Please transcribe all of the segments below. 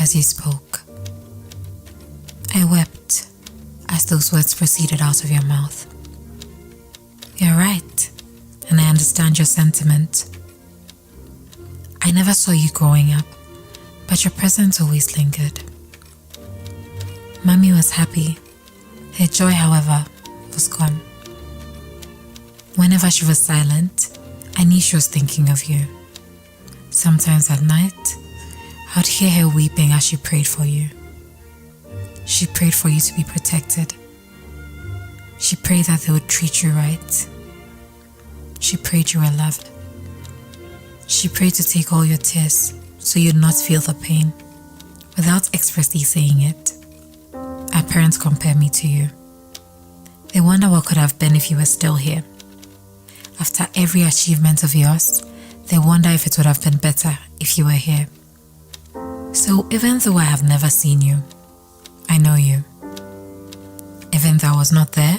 as you spoke. I wept as those words proceeded out of your mouth. You're right, and I understand your sentiment. I never saw you growing up, but your presence always lingered. Mommy was happy. Her joy, however, was gone. Whenever she was silent, I knew she was thinking of you. Sometimes at night, I'd hear her weeping as she prayed for you. She prayed for you to be protected. She prayed that they would treat you right. She prayed you were loved. She prayed to take all your tears so you'd not feel the pain, without expressly saying it. Our parents compare me to you. They wonder what could have been if you were still here. After every achievement of yours, they wonder if it would have been better if you were here. So even though I have never seen you, I know you. Even though I was not there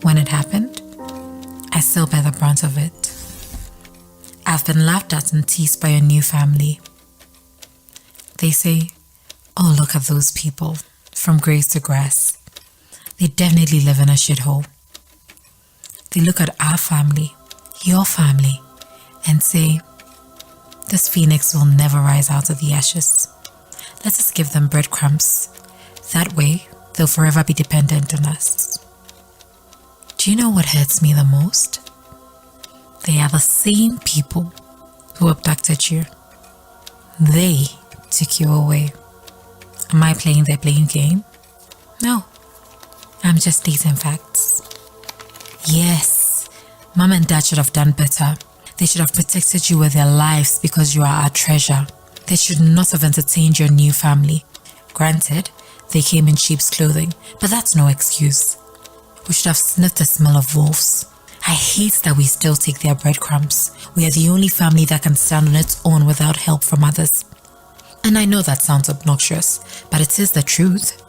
when it happened, I still bear the brunt of it. I've been laughed at and teased by your new family. They say, oh, look at those people, from grace to grass. They definitely live in a shithole. They look at our family, your family, and say, this phoenix will never rise out of the ashes. Let us give them breadcrumbs. That way, they'll forever be dependent on us. Do you know what hurts me the most? They are the same people who abducted you. They took you away. Am I playing their blame game? No. I'm just stating facts. Yes, Mom and Dad should have done better. They should have protected you with their lives because you are our treasure. They should not have entertained your new family. Granted, they came in sheep's clothing, but that's no excuse. We should have sniffed the smell of wolves. I hate that we still take their breadcrumbs. We are the only family that can stand on its own without help from others. And I know that sounds obnoxious, but it is the truth.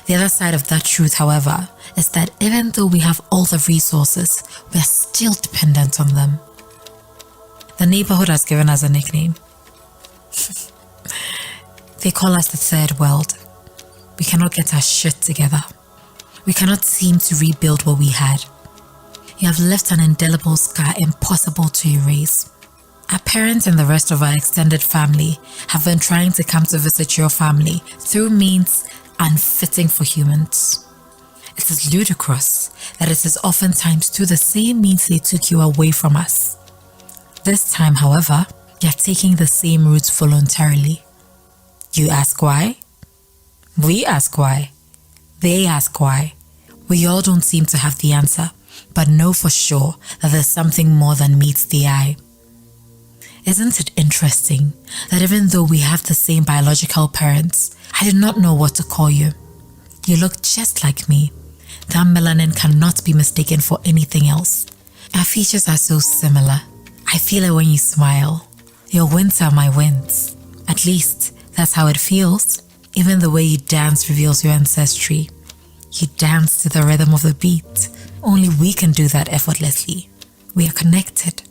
The other side of that truth, however, is that even though we have all the resources, we are still dependent on them. The neighborhood has given us a nickname. They call us the third world. We cannot get our shit together. We cannot seem to rebuild what we had. You have left an indelible scar impossible to erase. Our parents and the rest of our extended family have been trying to come to visit your family through means unfitting for humans. It is ludicrous that it is oftentimes through the same means they took you away from us. This time, however, you are taking the same routes voluntarily. You ask why? We ask why. They ask why. We all don't seem to have the answer, but know for sure that there's something more than meets the eye. Isn't it interesting that even though we have the same biological parents, I did not know what to call you. You look just like me. That melanin cannot be mistaken for anything else. Our features are so similar. I feel it when you smile. Your wins are my wins. At least, that's how it feels. Even the way you dance reveals your ancestry. You dance to the rhythm of the beat. Only we can do that effortlessly. We are connected.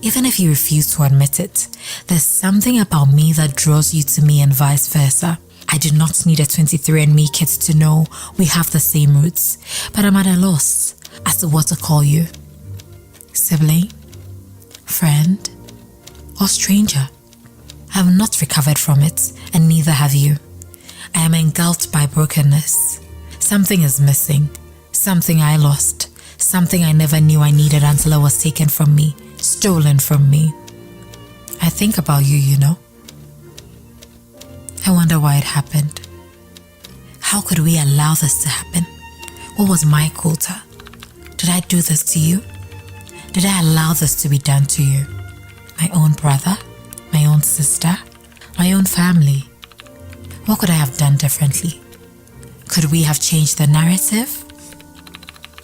Even if you refuse to admit it, there's something about me that draws you to me and vice versa. I do not need a 23andMe kit to know we have the same roots, but I'm at a loss as to what to call you. Sibling, friend, or stranger. I have not recovered from it, and neither have you. I am engulfed by brokenness. Something is missing. Something I lost. Something I never knew I needed until it was taken from me, stolen from me. I think about you, you know. I wonder why it happened. How could we allow this to happen? What was my quota? Did I do this to you? Did I allow this to be done to you? My own brother? My own sister? My own family? What could I have done differently? Could we have changed the narrative?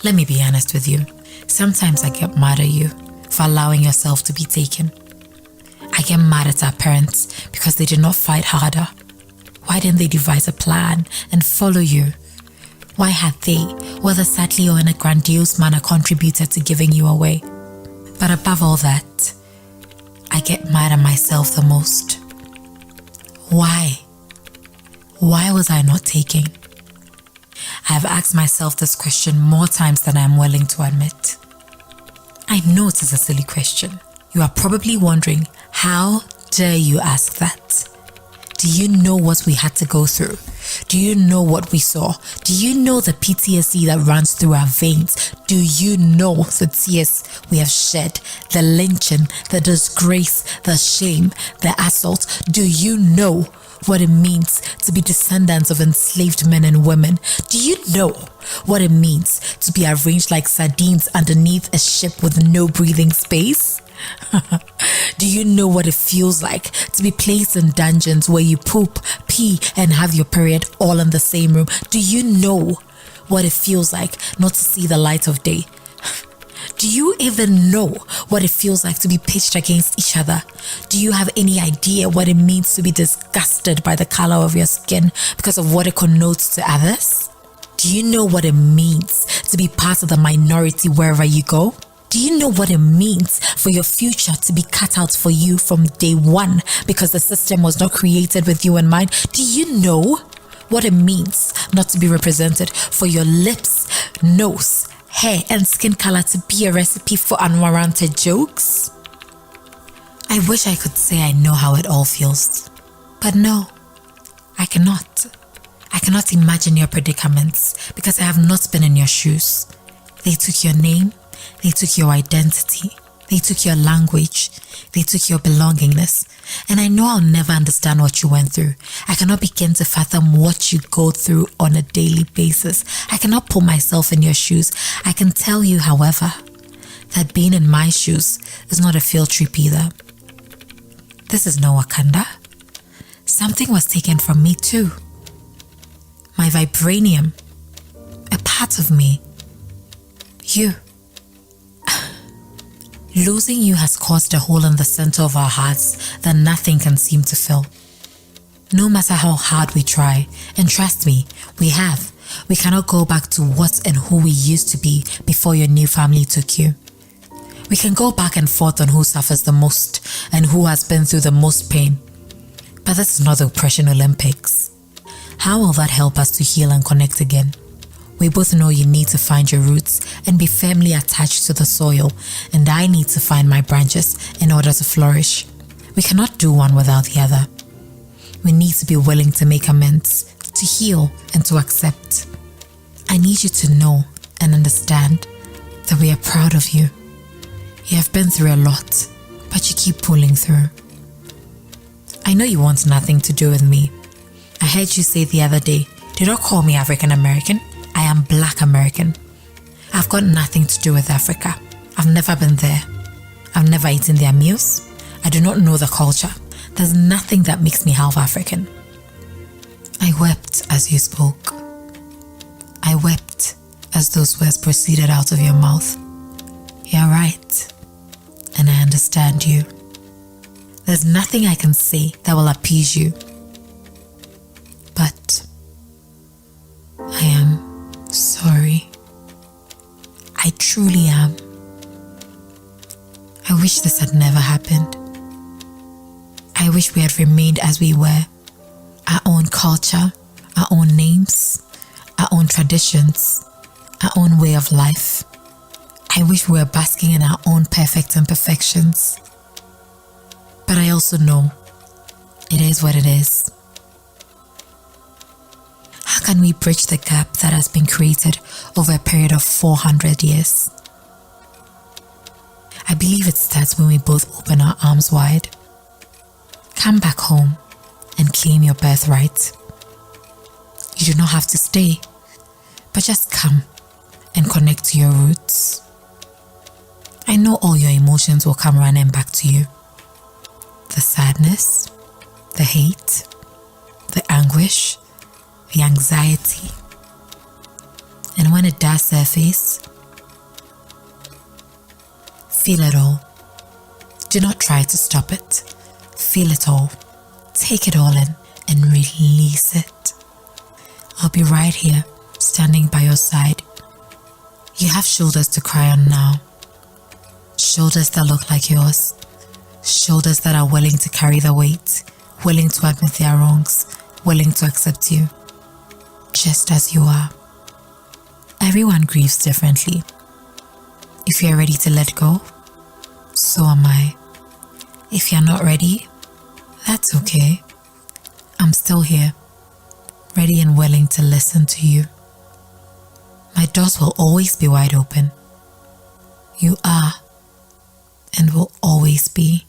Let me be honest with you. Sometimes I get mad at you for allowing yourself to be taken. I get mad at our parents because they did not fight harder. Why didn't they devise a plan and follow you? Why had they, whether sadly or in a grandiose manner, contributed to giving you away? But above all that, I get mad at myself the most. Why? Why was I not taking? I have asked myself this question more times than I am willing to admit. I know it is a silly question. You are probably wondering, how dare you ask that? Do you know what we had to go through? Do you know what we saw? Do you know the PTSD that runs through our veins? Do you know the tears we have shed, the lynching, the disgrace, the shame, the assault? Do you know what it means to be descendants of enslaved men and women? Do you know what it means to be arranged like sardines underneath a ship with no breathing space? Do you know what it feels like to be placed in dungeons where you poop, pee, and have your period all in the same room? Do you know what it feels like not to see the light of day? Do you even know what it feels like to be pitched against each other? Do you have any idea what it means to be disgusted by the color of your skin because of what it connotes to others? Do you know what it means to be part of the minority wherever you go? Do you know what it means for your future to be cut out for you from day one because the system was not created with you in mind? Do you know what it means not to be represented for your lips, nose, hair, and skin color to be a recipe for unwarranted jokes? I wish I could say I know how it all feels, but no, I cannot. I cannot imagine your predicaments because I have not been in your shoes. They took your name. They took your identity. They took your language. They took your belongingness. And I know I'll never understand what you went through. I cannot begin to fathom what you go through on a daily basis. I cannot put myself in your shoes. I can tell you, however, that being in my shoes is not a field trip either. This is no Wakanda. Something was taken from me too. My vibranium. A part of me. You. Losing you has caused a hole in the center of our hearts that nothing can seem to fill. No matter how hard we try, and trust me, we cannot go back to what and who we used to be before your new family took you. We can go back and forth on who suffers the most and who has been through the most pain. But this is not the Oppression Olympics. How will that help us to heal and connect again? We both know you need to find your roots and be firmly attached to the soil, and I need to find my branches in order to flourish. We cannot do one without the other. We need to be willing to make amends, to heal, and to accept. I need you to know and understand that we are proud of you. You have been through a lot, but you keep pulling through. I know you want nothing to do with me. I heard you say the other day, do not call me African American. I am Black American. I've got nothing to do with Africa. I've never been there. I've never eaten their meals. I do not know the culture. There's nothing that makes me half African. I wept as you spoke. I wept as those words proceeded out of your mouth. You're right, and I understand you. There's nothing I can say that will appease you. But I am sorry. I truly am. I wish this had never happened. I wish we had remained as we were. Our own culture, our own names, our own traditions, our own way of life. I wish we were basking in our own perfect imperfections. But I also know it is what it is. How can we bridge the gap that has been created over a period of 400 years? I believe it starts when we both open our arms wide. Come back home and claim your birthright. You do not have to stay, but just come and connect to your roots. I know all your emotions will come running back to you. The sadness, the hate, the anguish, the anxiety. And when it does surface, feel it all. Do not try to stop it. Feel it all. Take it all in and release it. I'll be right here, standing by your side. You have shoulders to cry on now. Shoulders that look like yours. Shoulders that are willing to carry the weight, willing to admit their wrongs, willing to accept you just as you are. Everyone grieves differently. If you're ready to let go, so am I. If you're not ready, that's okay. I'm still here, ready and willing to listen to you. My doors will always be wide open. You are and will always be.